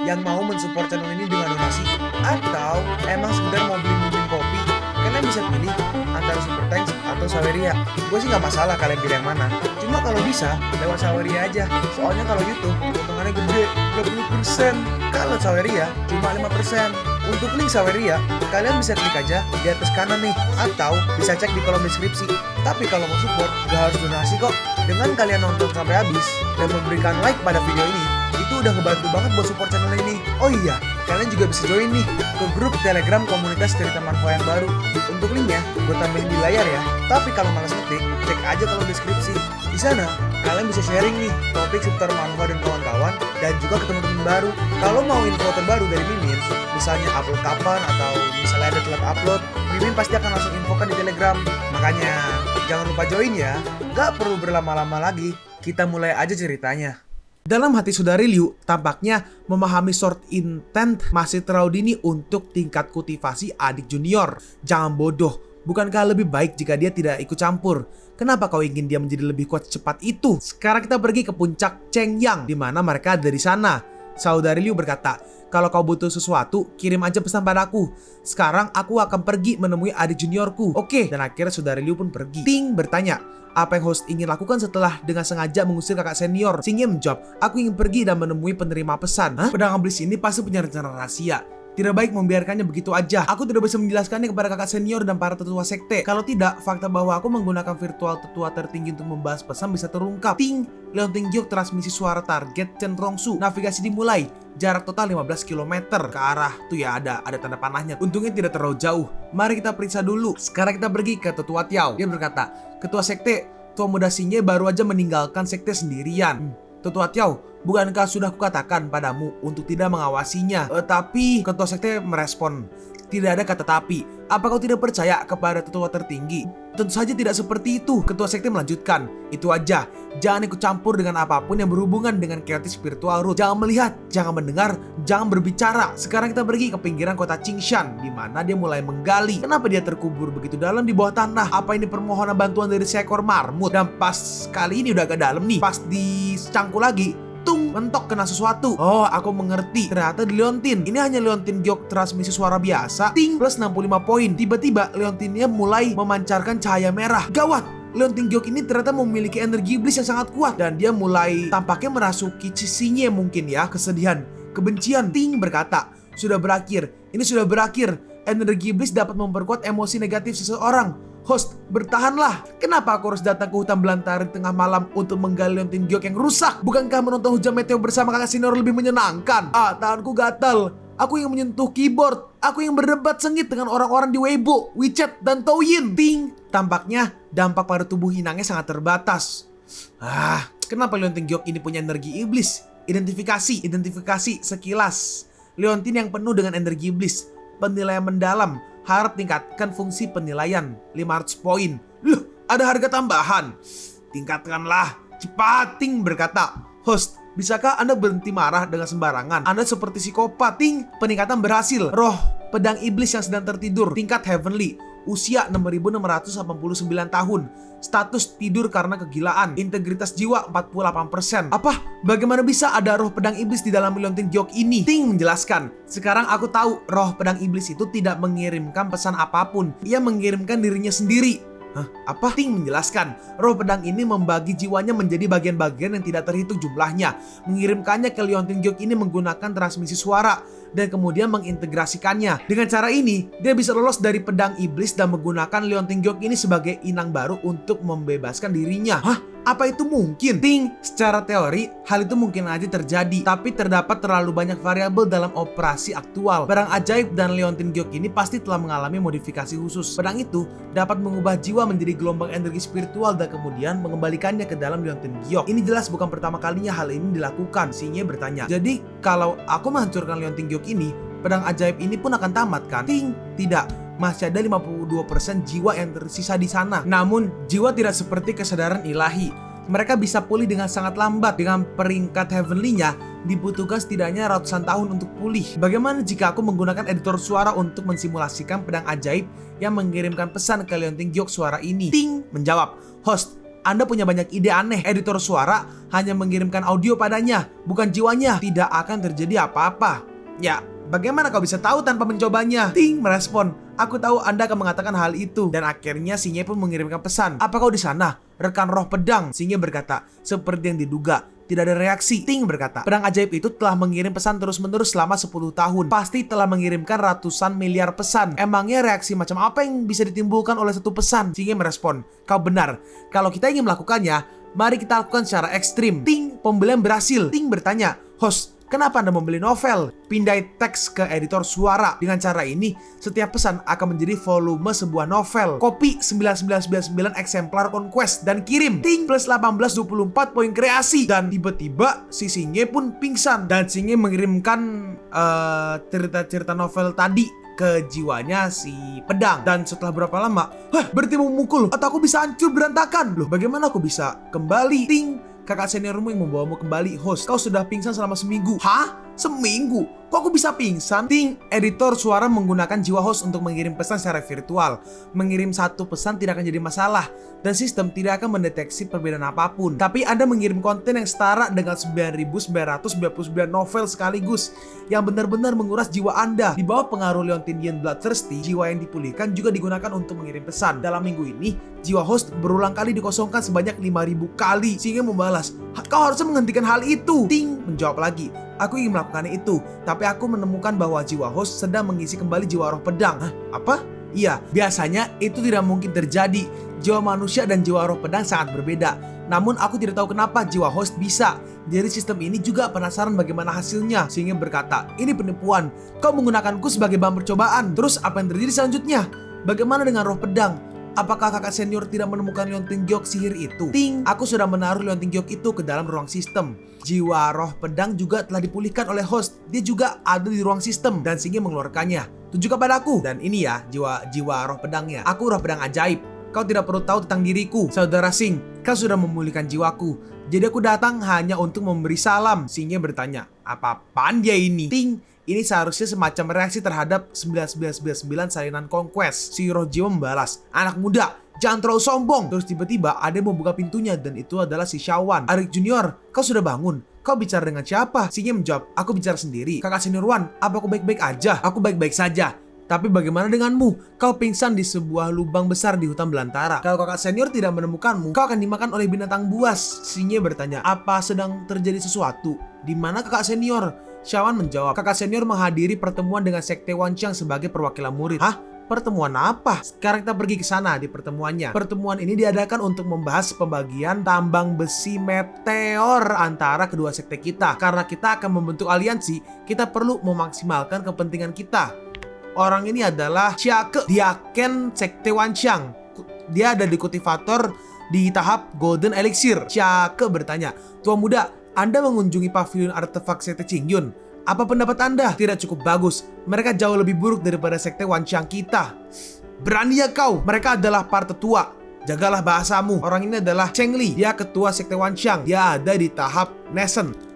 yang mau mensupport channel ini dengan donasi, atau emang sekedar mau beli kopi, kalian bisa pilih antara Super Thanks atau Saweria. Gue sih nggak masalah kalian pilih yang mana. Cuma kalau bisa lewat Saweria aja. Soalnya kalau YouTube potongannya gede, 30%. Kalau Saweria cuma 5%. Untuk link Saweria, kalian bisa klik aja di atas kanan nih, atau bisa cek di kolom deskripsi. Tapi kalau mau support, gak harus donasi kok. Dengan kalian nonton sampai habis dan memberikan like pada video ini, itu udah ngebantu banget buat support channel ini. Oh iya, kalian juga bisa join nih ke grup Telegram komunitas cerita manhwa yang baru. Untuk linknya, gue tambahin di layar ya. Tapi kalau malas ngetik, cek aja kolom deskripsi. Di sana, kalian bisa sharing nih topik seputar manhwa dan kawan-kawan, dan juga ke teman-teman baru. Kalau mau info terbaru dari Mimin, misalnya upload kapan atau misalnya ada telat upload, Mimin pasti akan langsung infokan di Telegram. Makanya, jangan lupa join ya. Gak perlu berlama-lama lagi, kita mulai aja ceritanya. Dalam hati saudari Liu, tampaknya memahami short intent masih terlalu dini untuk tingkat kultivasi adik junior. Jangan bodoh, bukankah lebih baik jika dia tidak ikut campur? Kenapa kau ingin dia menjadi lebih kuat secepat itu? Sekarang kita pergi ke puncak Chengyang, di mana mereka ada di sana. Saudari Liu berkata, kalau kau butuh sesuatu, kirim aja pesan padaku. Sekarang aku akan pergi menemui adik juniorku. Oke, dan akhirnya saudari Liu pun pergi. Ting bertanya, apa yang host ingin lakukan setelah dengan sengaja mengusir kakak senior? Xingye menjawab, aku ingin pergi dan menemui penerima pesan. Hah? Pedang iblis ini pasti punya rencana rahasia. Tidak baik membiarkannya begitu aja. Aku tidak bisa menjelaskannya kepada kakak senior dan para tetua sekte. Kalau tidak, fakta bahwa aku menggunakan virtual tetua tertinggi untuk membahas pesan bisa terungkap. Ting, Leonting Gyok transmisi suara target Chen Rongsu. Navigasi dimulai. Jarak total 15 km ke arah tuh ya ada tanda panahnya. Untungnya tidak terlalu jauh. Mari kita periksa dulu. Sekarang kita pergi ke tetua Tiao. Dia berkata, ketua sekte, tua muda Xingye baru aja meninggalkan sekte sendirian. Tetua Tiao, bukankah sudah kukatakan padamu untuk tidak mengawasinya? Tapi ketua sekte merespon, tidak ada kata tapi. Apa kau tidak percaya kepada tetua tertinggi? Tentu saja tidak seperti itu. Ketua sekte melanjutkan, itu aja. Jangan ikut campur dengan apapun yang berhubungan dengan chaotic spiritual root. Jangan melihat, jangan mendengar, jangan berbicara. Sekarang kita pergi ke pinggiran kota Qingshan, di mana dia mulai menggali. Kenapa dia terkubur begitu dalam di bawah tanah? Apa ini permohonan bantuan dari seekor marmut? Dan pas kali ini udah agak dalam nih. Pas dicangkul lagi, tung, mentok kena sesuatu. Oh, aku mengerti. Ternyata di Leontin. Ini hanya Leontin Gyok transmisi suara biasa. Ting, plus 65 poin. Tiba-tiba Leontinnya mulai memancarkan cahaya merah. Gawat! Leontin Gyok ini ternyata memiliki energi iblis yang sangat kuat. Dan dia mulai tampaknya merasuki sisinya mungkin ya. Kesedihan, kebencian. Ting berkata, sudah berakhir. Ini sudah berakhir. Energi iblis dapat memperkuat emosi negatif seseorang. Host, bertahanlah. Kenapa aku harus datang ke hutan belantara di tengah malam untuk menggali Leontin Gyok yang rusak? Bukankah menonton hujan meteor bersama kakak senior lebih menyenangkan? Tanganku gatal. Aku yang menyentuh keyboard. Aku yang berdebat sengit dengan orang-orang di Weibo, WeChat, dan Douyin. Ting, tampaknya dampak pada tubuh Hinangnya sangat terbatas. Kenapa Leontin Gyok ini punya energi iblis? Identifikasi sekilas. Leontin yang penuh dengan energi iblis. Penilaian mendalam. Harap tingkatkan fungsi penilaian 500 poin. Loh, ada harga tambahan. Tingkatkanlah. Cepat, Ting berkata. Host, bisakah Anda berhenti marah dengan sembarangan? Anda seperti psikopat. Ting, peningkatan berhasil. Roh pedang iblis yang sedang tertidur. Tingkat heavenly. Usia 6.689 tahun. Status tidur karena kegilaan. Integritas jiwa 48%. Apa? Bagaimana bisa ada roh pedang iblis di dalam Leontin Gyok ini? Ting menjelaskan, sekarang aku tahu roh pedang iblis itu tidak mengirimkan pesan apapun. Ia mengirimkan dirinya sendiri. Apa? Ting menjelaskan, roh pedang ini membagi jiwanya menjadi bagian-bagian yang tidak terhitung jumlahnya. Mengirimkannya ke Leontin Gyok ini menggunakan transmisi suara dan kemudian mengintegrasikannya. Dengan cara ini, dia bisa lolos dari pedang iblis dan menggunakan Leontin Gyok ini sebagai inang baru untuk membebaskan dirinya. Apa itu mungkin? Ting, secara teori, hal itu mungkin aja terjadi. Tapi terdapat terlalu banyak variabel dalam operasi aktual. Pedang ajaib dan Leontin Gyok ini pasti telah mengalami modifikasi khusus. Pedang itu dapat mengubah jiwa menjadi gelombang energi spiritual dan kemudian mengembalikannya ke dalam Leontin Gyok. Ini jelas bukan pertama kalinya hal ini dilakukan. Xingye bertanya, jadi kalau aku menghancurkan Leontin Gyok ini, pedang ajaib ini pun akan tamat kan? Ting, tidak. Masih ada 52% jiwa yang tersisa di sana. Namun, jiwa tidak seperti kesadaran ilahi. Mereka bisa pulih dengan sangat lambat. Dengan peringkat heavenly-nya, dibutuhkan setidaknya ratusan tahun untuk pulih. Bagaimana jika aku menggunakan editor suara untuk mensimulasikan pedang ajaib yang mengirimkan pesan ke Leontin Gyok suara ini? Ting menjawab, host, Anda punya banyak ide aneh. Editor suara hanya mengirimkan audio padanya, bukan jiwanya. Tidak akan terjadi apa-apa. Ya, bagaimana kau bisa tahu tanpa mencobanya? Ting merespon, aku tahu Anda akan mengatakan hal itu. Dan akhirnya Sinye pun mengirimkan pesan. Apa kau di sana? Rekan roh pedang. Sinye berkata, seperti yang diduga. Tidak ada reaksi. Ting berkata, pedang ajaib itu telah mengirim pesan terus-menerus selama 10 tahun. Pasti telah mengirimkan ratusan miliar pesan. Emangnya reaksi macam apa yang bisa ditimbulkan oleh satu pesan? Sinye merespon, kau benar. Kalau kita ingin melakukannya, mari kita lakukan secara ekstrim. Ting, pembelian berhasil. Ting bertanya, host, kenapa Anda membeli novel? Pindai teks ke editor suara. Dengan cara ini, setiap pesan akan menjadi volume sebuah novel. Kopi 9999 eksemplar Conquest dan kirim. Ting plus 1824 poin kreasi. Dan tiba-tiba si Sinye pun pingsan. Dan Sinye mengirimkan cerita-cerita novel tadi ke jiwanya si pedang. Dan setelah berapa lama, berarti mau memukul atau aku bisa hancur berantakan. Loh, bagaimana aku bisa kembali? Ting, kakak seniormu yang membawamu kembali. Host, kau sudah pingsan selama seminggu. Hah? Seminggu? Kok aku bisa pingsan? Ting, editor suara menggunakan jiwa host untuk mengirim pesan secara virtual. Mengirim satu pesan tidak akan jadi masalah, dan sistem tidak akan mendeteksi perbedaan apapun. Tapi Anda mengirim konten yang setara dengan 9.999 novel sekaligus, yang benar-benar menguras jiwa Anda. Di bawah pengaruh Leontidian Bloodthirsty, jiwa yang dipulihkan juga digunakan untuk mengirim pesan. Dalam minggu ini, jiwa host berulang kali dikosongkan sebanyak 5.000 kali. Sehingga membalas, kau harusnya menghentikan hal itu. Ting menjawab lagi, aku ingin melakukannya itu, tapi aku menemukan bahwa jiwa host sedang mengisi kembali jiwa roh pedang. Hah? Apa? Iya, biasanya itu tidak mungkin terjadi. Jiwa manusia dan jiwa roh pedang sangat berbeda. Namun aku tidak tahu kenapa jiwa host bisa. Jadi sistem ini juga penasaran bagaimana hasilnya. Sehingga berkata, ini penipuan. Kau menggunakanku sebagai bahan percobaan. Terus apa yang terjadi selanjutnya? Bagaimana dengan roh pedang? Apakah kakak senior tidak menemukan Leontin Giok sihir itu? Ting, aku sudah menaruh Leontin Giok itu ke dalam ruang sistem. Jiwa roh pedang juga telah dipulihkan oleh host. Dia juga ada di ruang sistem dan Singe mengeluarkannya. Tunjukkan padaku. Dan ini ya jiwa roh pedangnya. Aku roh pedang ajaib. Kau tidak perlu tahu tentang diriku, saudara Sing. Kau sudah memulihkan jiwaku. Jadi aku datang hanya untuk memberi salam. Singe bertanya, apa-apaan dia ini? Ting, ini seharusnya semacam reaksi terhadap 9999 salinan Conquest. Si roh jiwa membalas, anak muda, jangan terlalu sombong. Terus tiba-tiba ada yang membuka pintunya dan itu adalah si Shawan. Arik Junior, kau sudah bangun? Kau bicara dengan siapa? Singe menjawab, aku bicara sendiri. Kakak senior Wan, apa aku baik-baik aja? Aku baik-baik saja. Tapi bagaimana denganmu? Kau pingsan di sebuah lubang besar di hutan belantara. Kalau kakak senior tidak menemukanmu, kau akan dimakan oleh binatang buas. Singe bertanya, apa sedang terjadi sesuatu? Di mana kakak senior? Shawan menjawab, kakak senior menghadiri pertemuan dengan Sekte Wanxiang sebagai perwakilan murid. Hah? Pertemuan apa? Sekarang kita pergi ke sana di pertemuannya. Pertemuan ini diadakan untuk membahas pembagian tambang besi meteor antara kedua sekte kita. Karena kita akan membentuk aliansi, kita perlu memaksimalkan kepentingan kita. Orang ini adalah Xiake, Diaken Sekte Wanxiang. Dia ada di kultivator di tahap Golden Elixir. Xiake bertanya, Tuan muda, Anda mengunjungi pavilion artefak Sekte Qingyun. Apa pendapat Anda? Tidak cukup bagus. Mereka jauh lebih buruk daripada Sekte Wanxiang kita. Berani ya kau? Mereka adalah para tetua. Jagalah bahasamu. Orang ini adalah Cheng Li. Dia ketua Sekte Wanxiang. Dia ada di tahap Nascent.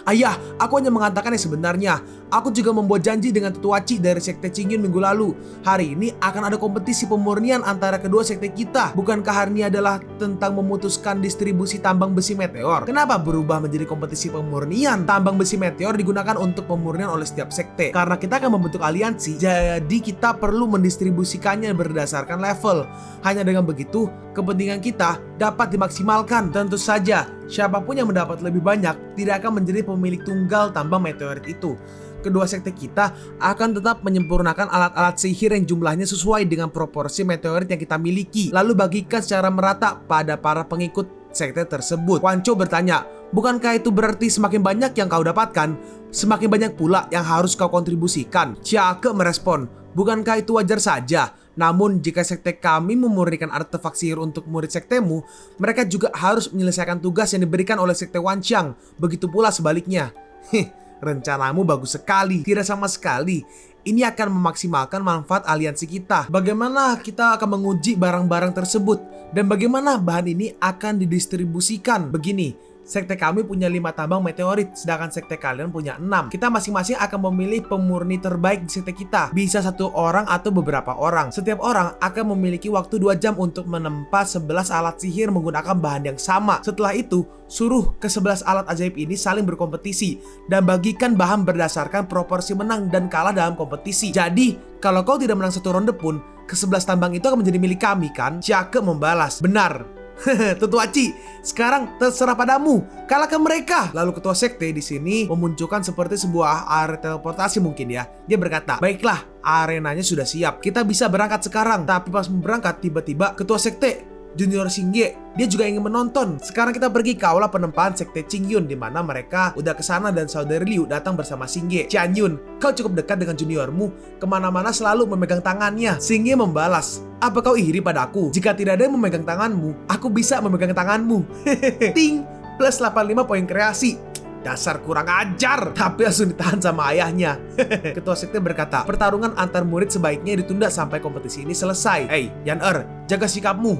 Ayah, aku hanya mengatakan yang sebenarnya. Aku juga membuat janji dengan tetua Ci dari Sekte Qingyun minggu lalu. Hari ini akan ada kompetisi pemurnian antara kedua sekte kita. Bukankah hari ini adalah tentang memutuskan distribusi tambang besi meteor? Kenapa berubah menjadi kompetisi pemurnian? Tambang besi meteor digunakan untuk pemurnian oleh setiap sekte. Karena kita akan membentuk aliansi, jadi kita perlu mendistribusikannya berdasarkan level. Hanya dengan begitu, kepentingan kita dapat dimaksimalkan. Tentu saja, siapapun yang mendapat lebih banyak tidak akan menjadi pemilik tunggal tambang meteorit itu. Kedua sekte kita akan tetap menyempurnakan alat-alat sihir yang jumlahnya sesuai dengan proporsi meteorit yang kita miliki, lalu bagikan secara merata pada para pengikut sekte tersebut. Wancho bertanya, bukankah itu berarti semakin banyak yang kau dapatkan, semakin banyak pula yang harus kau kontribusikan? Xiake merespon, bukankah itu wajar saja? Namun jika sekte kami memurnikan artefak sihir untuk murid sektemu, mereka juga harus menyelesaikan tugas yang diberikan oleh sekte Wanxiang. Begitu pula sebaliknya. Rencanamu bagus sekali. Tidak sama sekali. Ini akan memaksimalkan manfaat aliansi kita. Bagaimana kita akan menguji barang-barang tersebut dan bagaimana bahan ini akan didistribusikan. Begini, sekte kami punya 5 tambang meteorit, sedangkan sekte kalian punya 6. Kita masing-masing akan memilih pemurni terbaik di sekte kita. Bisa 1 orang atau beberapa orang. Setiap orang akan memiliki waktu 2 jam untuk menempa 11 alat sihir menggunakan bahan yang sama. Setelah itu, suruh ke-11 alat ajaib ini saling berkompetisi dan bagikan bahan berdasarkan proporsi menang dan kalah dalam kompetisi. Jadi, kalau kau tidak menang 1 ronde pun, ke-11 tambang itu akan menjadi milik kami kan? Jake membalas, benar. Tetua Ci, sekarang terserah padamu. Kalahkan mereka. Lalu ketua sekte di sini memunculkan seperti sebuah area teleportasi mungkin ya. Dia berkata, baiklah, arenanya sudah siap. Kita bisa berangkat sekarang. Tapi pas berangkat, tiba-tiba ketua sekte Junior Xingye, dia juga ingin menonton. Sekarang kita pergi ke aula penempaan sekte Qingyun, di mana mereka udah kesana dan saudari Liu datang bersama Xingye. Qianyun, kau cukup dekat dengan juniormu, kemana-mana selalu memegang tangannya. Xingye membalas, apa kau iri padaku? Jika tidak ada yang memegang tanganmu, aku bisa memegang tanganmu. Ting, plus 85 poin kreasi. Dasar kurang ajar, tapi langsung ditahan sama ayahnya. Ketua sekte berkata, pertarungan antar murid sebaiknya ditunda sampai kompetisi ini selesai. Hey, Yan-er, jaga sikapmu.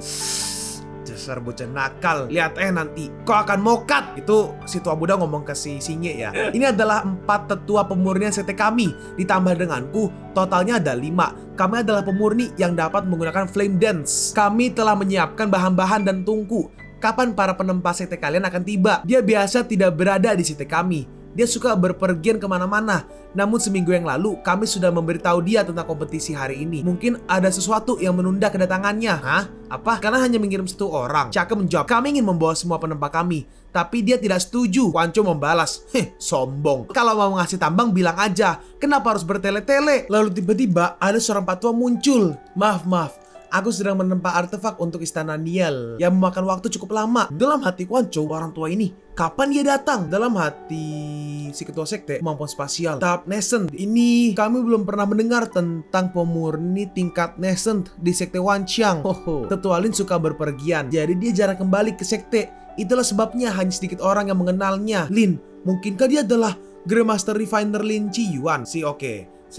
Dasar bocah nakal, lihat nanti kau akan mokat. Itu si tua muda ngomong ke si Xingye ya. Ini adalah 4 tetua pemurnian sekte kami, ditambah denganku, totalnya ada 5. Kami adalah pemurni yang dapat menggunakan flame dance. Kami telah menyiapkan bahan-bahan dan tungku. Kapan para penempa sekte kalian akan tiba? Dia biasa tidak berada di sekte kami. Dia suka berpergian kemana-mana. Namun seminggu yang lalu kami sudah memberitahu dia tentang kompetisi hari ini. Mungkin ada sesuatu yang menunda kedatangannya. Hah? Apa? Karena hanya mengirim 1 orang. Chake menjawab, kami ingin membawa semua penempa kami. Tapi dia tidak setuju. Wancho membalas, sombong. Kalau mau ngasih tambang bilang aja. Kenapa harus bertele-tele? Lalu tiba-tiba ada seorang patua muncul. Maaf. Aku sedang menempa artefak untuk istana Niel yang memakan waktu cukup lama. Dalam hati Wancho, orang tua ini, kapan dia datang? Dalam hati si ketua sekte, kemampuan spasial tahap nascent. Ini kami belum pernah mendengar tentang pemurni tingkat nascent di sekte Wanxiang. Tetua Lin suka berpergian, jadi dia jarang kembali ke sekte. Itulah sebabnya hanya sedikit orang yang mengenalnya. Lin, mungkinkah dia adalah Grandmaster Refiner Lin Qiyuan? Si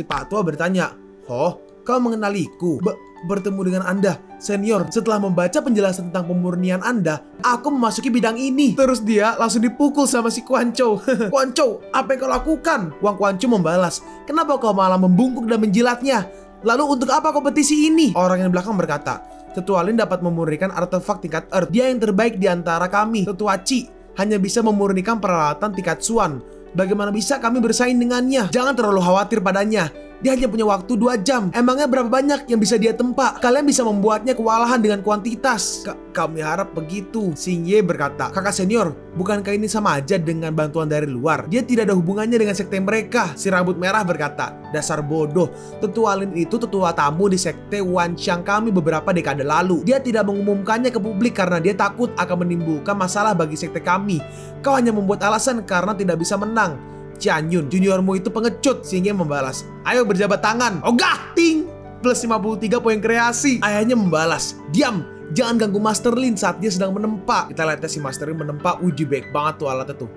Pak Tua bertanya, kau mengenaliku? Bertemu dengan Anda, senior. Setelah membaca penjelasan tentang pemurnian Anda, aku memasuki bidang ini. Terus dia langsung dipukul sama si Wancho. Wancho, apa yang kau lakukan? Wancho membalas, kenapa kau malah membungkuk dan menjilatnya? Lalu untuk apa kompetisi ini? Orang yang di belakang berkata, Tetua Lin dapat memurnikan artefak tingkat Earth. Dia yang terbaik di antara kami. Tetua Ci hanya bisa memurnikan peralatan tingkat Suan. Bagaimana bisa kami bersaing dengannya? Jangan terlalu khawatir padanya. Dia hanya punya waktu 2 jam. Emangnya berapa banyak yang bisa dia tempa? Kalian bisa membuatnya kewalahan dengan kuantitas. Kami harap begitu. Xingye berkata, kakak senior, bukankah ini sama aja dengan bantuan dari luar? Dia tidak ada hubungannya dengan sekte mereka. Si rambut merah berkata, dasar bodoh. Tetua Lin itu tetua tamu di sekte Wanxiang kami beberapa dekade lalu. Dia tidak mengumumkannya ke publik karena dia takut akan menimbulkan masalah bagi sekte kami. Kau hanya membuat alasan karena tidak bisa menang. Qianyun, juniormu itu pengecut. Xingye membalas, ayo berjabat tangan. Ogah, ting, plus 53 poin kreasi. Ayahnya membalas, diam, jangan ganggu Master Lin saat dia sedang menempa. Kita lihat si Master Lin menempa. Uji baik banget tuh alatnya tuh.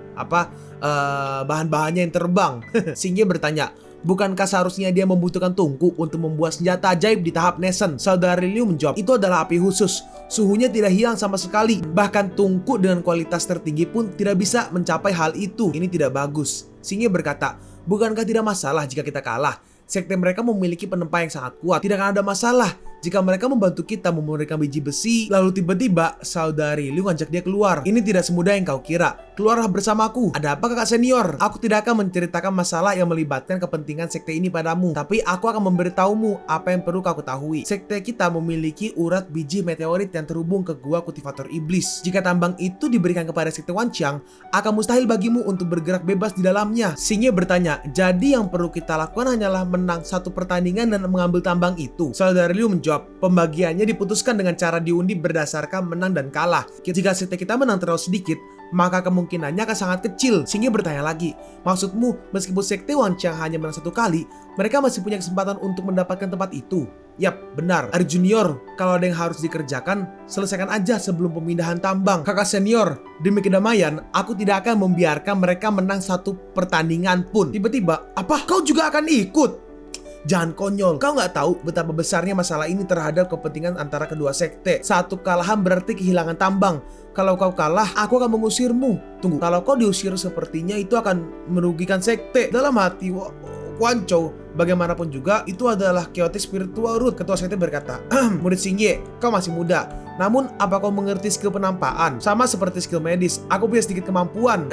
Bahan-bahannya yang terbang. Xingye bertanya, bukankah seharusnya dia membutuhkan tungku untuk membuat senjata ajaib di tahap nascent? Saudari Liu menjawab, itu adalah api khusus. Suhunya tidak hilang sama sekali. Bahkan tungku dengan kualitas tertinggi pun tidak bisa mencapai hal itu. Ini tidak bagus. Xingye berkata, bukankah tidak masalah jika kita kalah? Sekte mereka memiliki penempa yang sangat kuat. Tidak akan ada masalah jika mereka membantu kita memurnikan biji besi. Lalu tiba-tiba saudari Liu ngajak dia keluar. Ini tidak semudah yang kau kira. Keluarlah bersamaku. Ada apa kakak senior? Aku tidak akan menceritakan masalah yang melibatkan kepentingan sekte ini padamu. Tapi aku akan memberitahumu apa yang perlu kau ketahui. Sekte kita memiliki urat biji meteorit yang terhubung ke gua kultivator iblis. Jika tambang itu diberikan kepada sekte Wanxiang, akan mustahil bagimu untuk bergerak bebas di dalamnya. Xingye bertanya, jadi yang perlu kita lakukan hanyalah menang 1 pertandingan dan mengambil tambang itu? Saudari Liu menjawab, pembagiannya diputuskan dengan cara diundi berdasarkan menang dan kalah. Jika sekte kita menang terlalu sedikit, maka kemungkinannya akan sangat kecil. Xingye bertanya lagi, maksudmu meskipun sekte Wanxiang hanya menang 1 kali, mereka masih punya kesempatan untuk mendapatkan tempat itu? Yap, benar. Ari Junior, kalau ada yang harus dikerjakan, selesaikan aja sebelum pemindahan tambang. Kakak senior, demi kedamaian, aku tidak akan membiarkan mereka menang 1 pertandingan pun. Tiba-tiba, apa? Kau juga akan ikut? Jangan konyol. Kau nggak tahu betapa besarnya masalah ini terhadap kepentingan antara kedua sekte. Satu kekalahan berarti kehilangan tambang. Kalau kau kalah, aku akan mengusirmu. Tunggu, kalau kau diusir sepertinya itu akan merugikan sekte. Dalam hati Quan Chou, bagaimanapun juga itu adalah chaotic spiritual root. Ketua sekte berkata, murid Xingye, kau masih muda. Namun, apa kau mengerti skill penampaan? Sama seperti skill medis, aku punya sedikit kemampuan.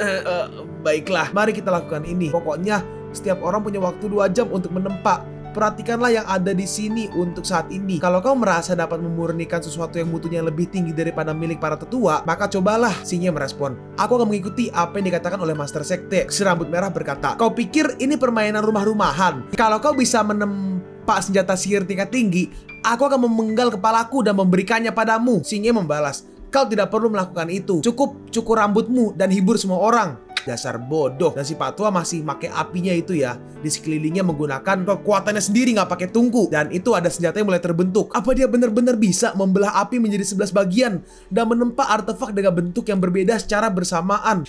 Baiklah, mari kita lakukan ini. Pokoknya, setiap orang punya waktu 2 jam untuk menempa. Perhatikanlah yang ada di sini untuk saat ini. Kalau kau merasa dapat memurnikan sesuatu yang mutunya lebih tinggi daripada milik para tetua, maka cobalah. Xingye merespon, aku akan mengikuti apa yang dikatakan oleh Master Sekte. Si rambut merah berkata, kau pikir ini permainan rumah-rumahan? Kalau kau bisa menempa senjata sihir tingkat tinggi, aku akan memenggal kepalaku dan memberikannya padamu. Xingye membalas, kau tidak perlu melakukan itu. Cukup cukur rambutmu dan hibur semua orang. Dasar bodoh. Dan si Pak Tua masih pakai apinya itu ya. Di sekelilingnya menggunakan kekuatannya sendiri, nggak pakai tungku. Dan itu ada senjata yang mulai terbentuk. Apa dia benar-benar bisa membelah api menjadi 11 bagian dan menempa artefak dengan bentuk yang berbeda secara bersamaan?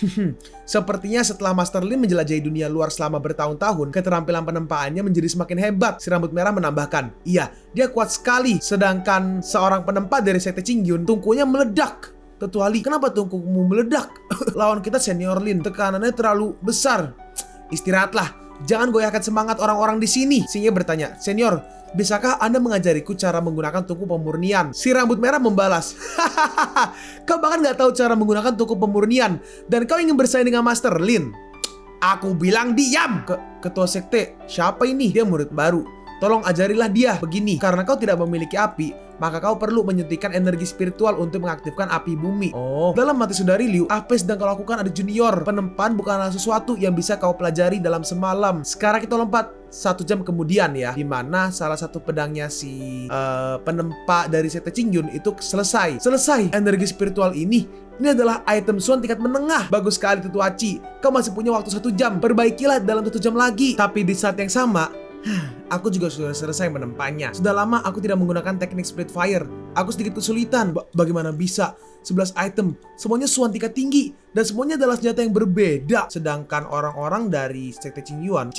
Sepertinya setelah Master Lin menjelajahi dunia luar selama bertahun-tahun, keterampilan penempaannya menjadi semakin hebat. Si rambut merah menambahkan, iya, dia kuat sekali. Sedangkan seorang penempa dari sekte Qingyun, tungkunya meledak. Tetua Li, kenapa tungkumu meledak? Lawan kita Senior Lin, tekanannya terlalu besar. Istirahatlah, jangan goyahkan semangat orang-orang di sini. Xingye bertanya, Senior, bisakah Anda mengajariku cara menggunakan tungku pemurnian? Si rambut merah membalas, hahaha, kau bahkan nggak tahu cara menggunakan tungku pemurnian dan kau ingin bersaing dengan Master Lin. Aku bilang diam. Ketua sekte, siapa ini? Dia murid baru. Tolong ajarilah dia begini. Karena kau tidak memiliki api, maka kau perlu menyuntikkan energi spiritual untuk mengaktifkan api bumi. Dalam mati saudari Liu, apa yang sedang kau lakukan ada junior. Penempaan bukanlah sesuatu yang bisa kau pelajari dalam semalam. Sekarang kita lompat 1 jam kemudian ya, dimana salah satu pedangnya si penempa dari sekte Qingyun itu selesai. Energi spiritual ini adalah item Suan tingkat menengah. Bagus sekali Tetua Qi. Kau masih punya waktu 1 jam. Perbaikilah dalam 1 jam lagi. Tapi di saat yang sama, aku juga sudah selesai menempanya. Sudah lama aku tidak menggunakan teknik split fire. Aku sedikit kesulitan. Bagaimana bisa? 11 item, semuanya Suan tingkat tinggi dan semuanya adalah senjata yang berbeda. Sedangkan orang-orang dari sekte Qingyun,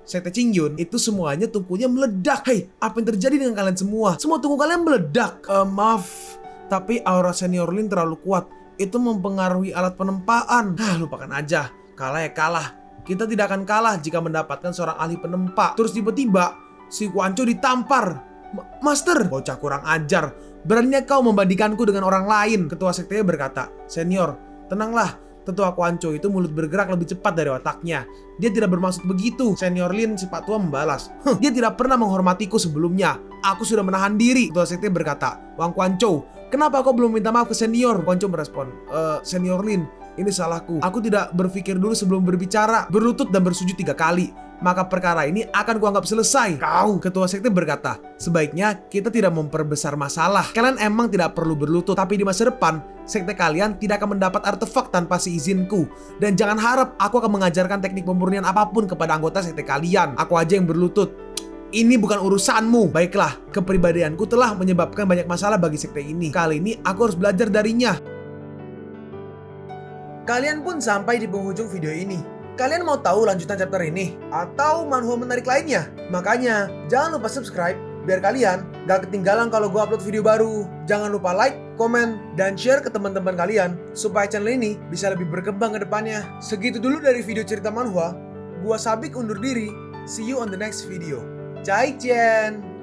sekte Qingyun itu semuanya tungkunya meledak. Hei, apa yang terjadi dengan kalian semua? Semua tungku kalian meledak. Maaf, tapi aura Senior Lin terlalu kuat. Itu mempengaruhi alat penempaan. Lupakan aja. Kalah ya kalah. Kita tidak akan kalah jika mendapatkan seorang ahli penempa. Terus tiba-tiba si Quan Chou ditampar. Master, bocah kurang ajar. Beraninya kau membandingkanku dengan orang lain. Ketua sektenya berkata, Senior, tenanglah. Tetua Quan Chou itu mulut bergerak lebih cepat dari otaknya. Dia tidak bermaksud begitu. Senior Lin si Pak Tua membalas, dia tidak pernah menghormatiku sebelumnya. Aku sudah menahan diri. Ketua sekte berkata, Wang Quan Chou, kenapa kau belum minta maaf ke Senior? Quan Chou merespon, Senior Lin, ini salahku. Aku tidak berpikir dulu sebelum berbicara. Berlutut dan bersujud 3 kali. Maka perkara ini akan kuanggap selesai. Kau, ketua sekte berkata, sebaiknya kita tidak memperbesar masalah. Kalian emang tidak perlu berlutut. Tapi di masa depan, sekte kalian tidak akan mendapat artefak tanpa seizinku. Dan jangan harap aku akan mengajarkan teknik pemurnian apapun kepada anggota sekte kalian. Aku aja yang berlutut. Ini bukan urusanmu. Baiklah, kepribadianku telah menyebabkan banyak masalah bagi sekte ini. Kali ini aku harus belajar darinya. Kalian pun sampai di penghujung video ini. Kalian mau tahu lanjutan chapter ini? Atau manhwa menarik lainnya? Makanya, jangan lupa subscribe biar kalian gak ketinggalan kalau gue upload video baru. Jangan lupa like, komen, dan share ke teman-teman kalian supaya channel ini bisa lebih berkembang ke depannya. Segitu dulu dari video cerita manhwa. Gua Sabik undur diri. See you on the next video. Zaijian!